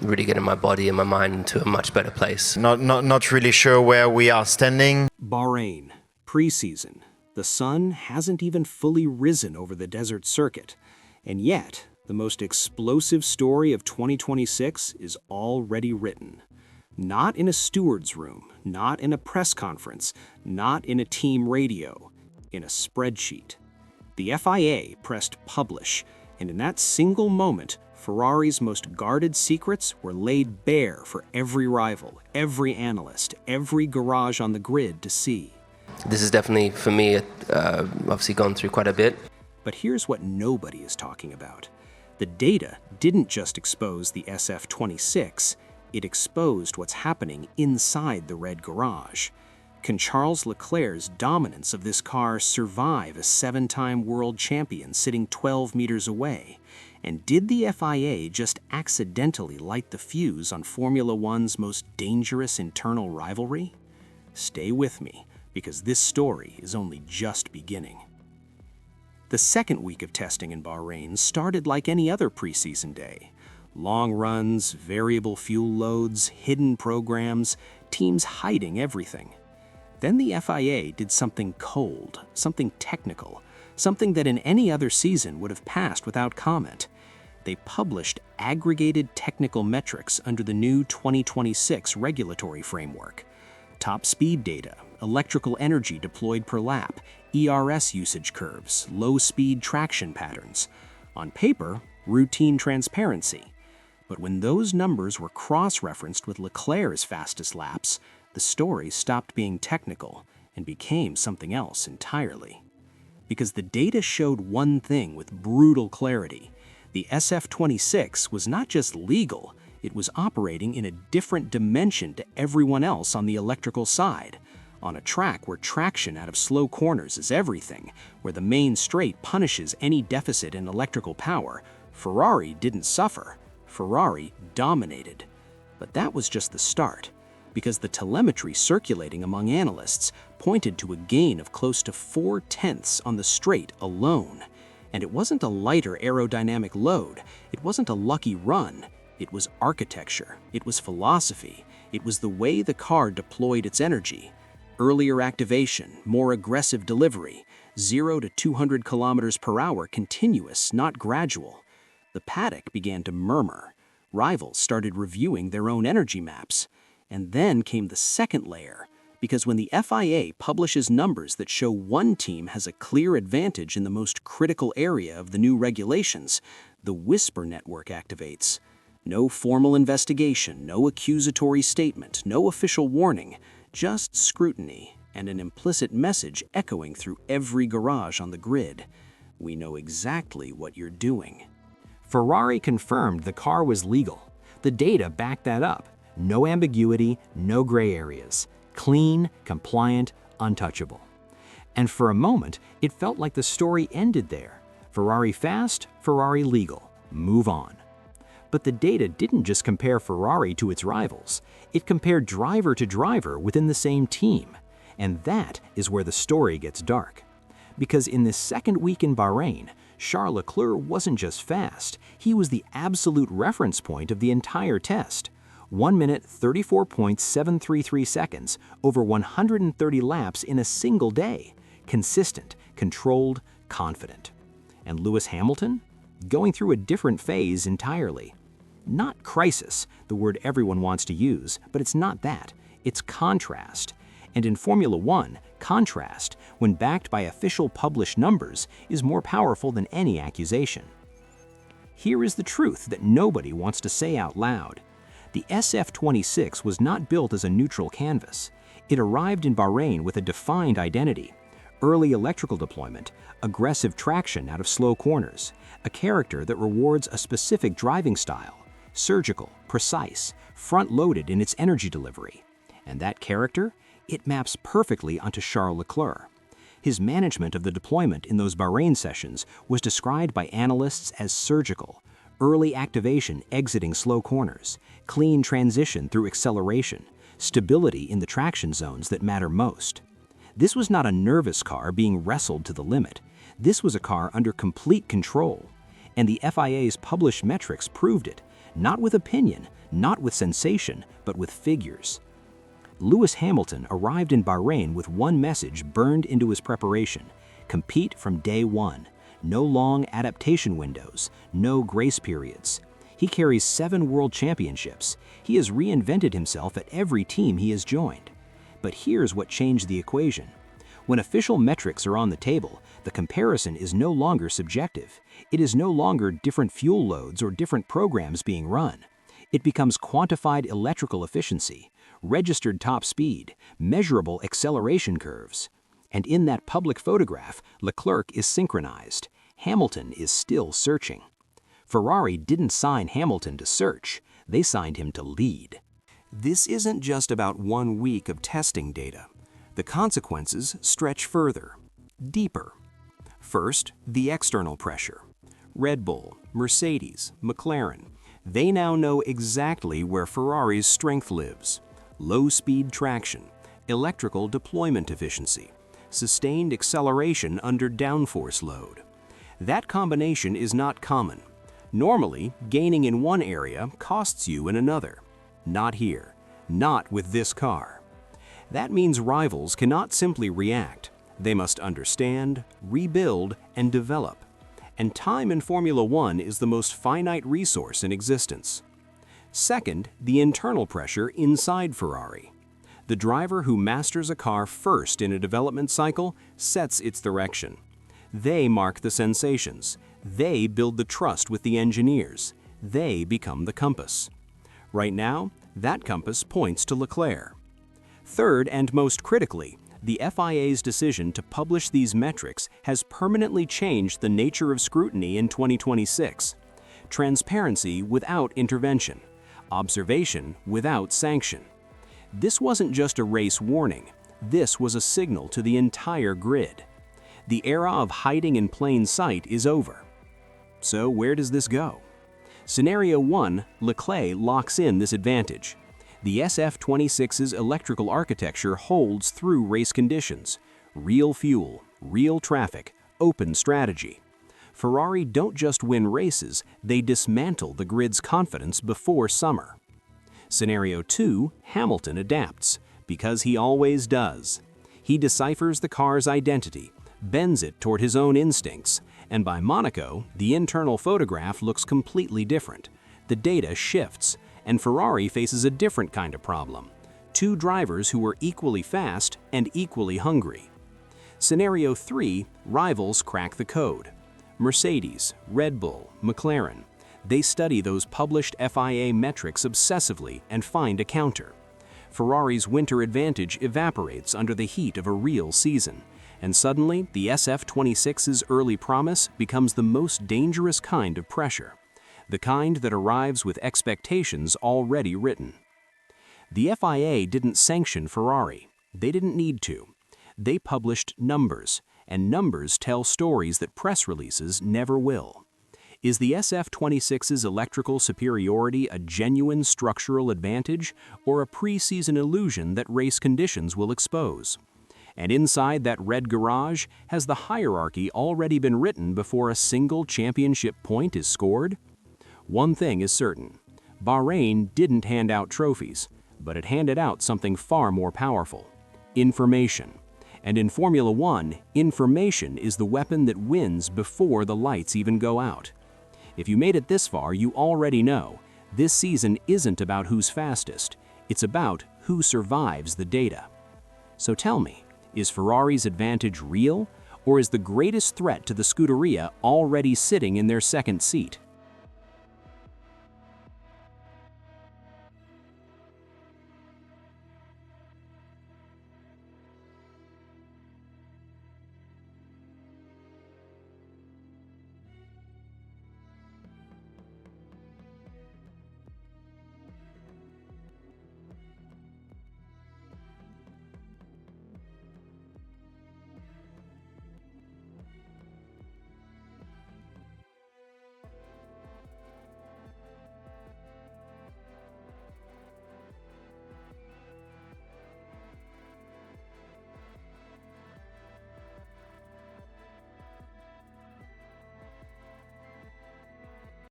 really getting my body and my mind into a much better place. Not really sure where we are standing. Bahrain, preseason. The sun hasn't even fully risen over the desert circuit. And yet, the most explosive story of 2026 is already written. Not in a steward's room, not in a press conference, not in a team radio, in a spreadsheet. The FIA pressed publish, and in that single moment, Ferrari's most guarded secrets were laid bare for every rival, every analyst, every garage on the grid to see. This is definitely, for me, obviously gone through quite a bit. But here's what nobody is talking about. The data didn't just expose the SF26, it exposed what's happening inside the red garage. Can Charles Leclerc's dominance of this car survive a 7-time world champion sitting 12 meters away? And did the FIA just accidentally light the fuse on Formula One's most dangerous internal rivalry? Stay with me, because this story is only just beginning. The second week of testing in Bahrain started like any other preseason day. Long runs, variable fuel loads, hidden programs, teams hiding everything. Then the FIA did something cold, something technical, something that in any other season would have passed without comment. They published aggregated technical metrics under the new 2026 regulatory framework. Top speed data, electrical energy deployed per lap, ERS usage curves, low-speed traction patterns. On paper, routine transparency. But when those numbers were cross-referenced with Leclerc's fastest laps, the story stopped being technical and became something else entirely. Because the data showed one thing with brutal clarity. The SF26 was not just legal, it was operating in a different dimension to everyone else on the electrical side. On a track where traction out of slow corners is everything, where the main straight punishes any deficit in electrical power, Ferrari didn't suffer. Ferrari dominated. But that was just the start, because the telemetry circulating among analysts pointed to a gain of close to 4/10 on the straight alone. And it wasn't a lighter aerodynamic load, it wasn't a lucky run, it was architecture, it was philosophy, it was the way the car deployed its energy. Earlier activation, more aggressive delivery, 0 to 200 kilometers per hour continuous, not gradual. The paddock began to murmur. Rivals started reviewing their own energy maps. And then came the second layer, because when the FIA publishes numbers that show one team has a clear advantage in the most critical area of the new regulations, the whisper network activates. No formal investigation, no accusatory statement, no official warning, just scrutiny and an implicit message echoing through every garage on the grid. We know exactly what you're doing. Ferrari confirmed the car was legal. The data backed that up. No ambiguity, no gray areas. Clean, compliant, untouchable. And for a moment, it felt like the story ended there. Ferrari fast, Ferrari legal. Move on. But the data didn't just compare Ferrari to its rivals. It compared driver to driver within the same team. And that is where the story gets dark. Because in this second week in Bahrain, Charles Leclerc wasn't just fast, he was the absolute reference point of the entire test. 1 minute 34.733 seconds over 130 laps in a single day. Consistent, controlled, confident. And Lewis Hamilton? Going through a different phase entirely. Not crisis, the word everyone wants to use, but it's not that. It's contrast. And in Formula One, contrast, when backed by official published numbers, is more powerful than any accusation. Here is the truth that nobody wants to say out loud. The SF26 was not built as a neutral canvas. It arrived in Bahrain with a defined identity. Early electrical deployment, aggressive traction out of slow corners, a character that rewards a specific driving style, surgical, precise, front-loaded in its energy delivery. And that character? It maps perfectly onto Charles Leclerc. His management of the deployment in those Bahrain sessions was described by analysts as surgical, early activation exiting slow corners, clean transition through acceleration, stability in the traction zones that matter most. This was not a nervous car being wrestled to the limit. This was a car under complete control. And the FIA's published metrics proved it. Not with opinion, not with sensation, but with figures. Lewis Hamilton arrived in Bahrain with one message burned into his preparation: compete from day one. No long adaptation windows, no grace periods. He carries 7 world championships. He has reinvented himself at every team he has joined. But here's what changed the equation. When official metrics are on the table, the comparison is no longer subjective. It is no longer different fuel loads or different programs being run. It becomes quantified electrical efficiency, registered top speed, measurable acceleration curves. And in that public photograph, Leclerc is synchronized. Hamilton is still searching. Ferrari didn't sign Hamilton to search, they signed him to lead. This isn't just about 1 week of testing data. The consequences stretch further, deeper. First, the external pressure. Red Bull, Mercedes, McLaren, they now know exactly where Ferrari's strength lives. Low-speed traction, electrical deployment efficiency, sustained acceleration under downforce load. That combination is not common. Normally, gaining in one area costs you in another. Not here, not with this car. That means rivals cannot simply react. They must understand, rebuild, and develop. And time in Formula One is the most finite resource in existence. Second, the internal pressure inside Ferrari. The driver who masters a car first in a development cycle sets its direction. They mark the sensations. They build the trust with the engineers. They become the compass. Right now, that compass points to Leclerc. Third, and most critically, the FIA's decision to publish these metrics has permanently changed the nature of scrutiny in 2026. Transparency without intervention. Observation without sanction. This wasn't just a race warning. This was a signal to the entire grid. The era of hiding in plain sight is over. So where does this go? Scenario 1, Leclerc locks in this advantage. The SF26's electrical architecture holds through race conditions. Real fuel, real traffic, open strategy. Ferrari don't just win races, they dismantle the grid's confidence before summer. Scenario 2, Hamilton adapts, because he always does. He deciphers the car's identity, bends it toward his own instincts, and by Monaco, the internal photograph looks completely different. The data shifts, and Ferrari faces a different kind of problem. 2 drivers who are equally fast and equally hungry. Scenario 3, rivals crack the code. Mercedes, Red Bull, McLaren. They study those published FIA metrics obsessively and find a counter. Ferrari's winter advantage evaporates under the heat of a real season, and suddenly the SF26's early promise becomes the most dangerous kind of pressure. The kind that arrives with expectations already written. The FIA didn't sanction Ferrari. They didn't need to. They published numbers, and numbers tell stories that press releases never will. Is the SF26's electrical superiority a genuine structural advantage or a pre-season illusion that race conditions will expose? And inside that red garage, has the hierarchy already been written before a single championship point is scored? One thing is certain. Bahrain didn't hand out trophies, but it handed out something far more powerful: information. And in Formula One, information is the weapon that wins before the lights even go out. If you made it this far, you already know, this season isn't about who's fastest, it's about who survives the data. So tell me, is Ferrari's advantage real, or is the greatest threat to the Scuderia already sitting in their second seat?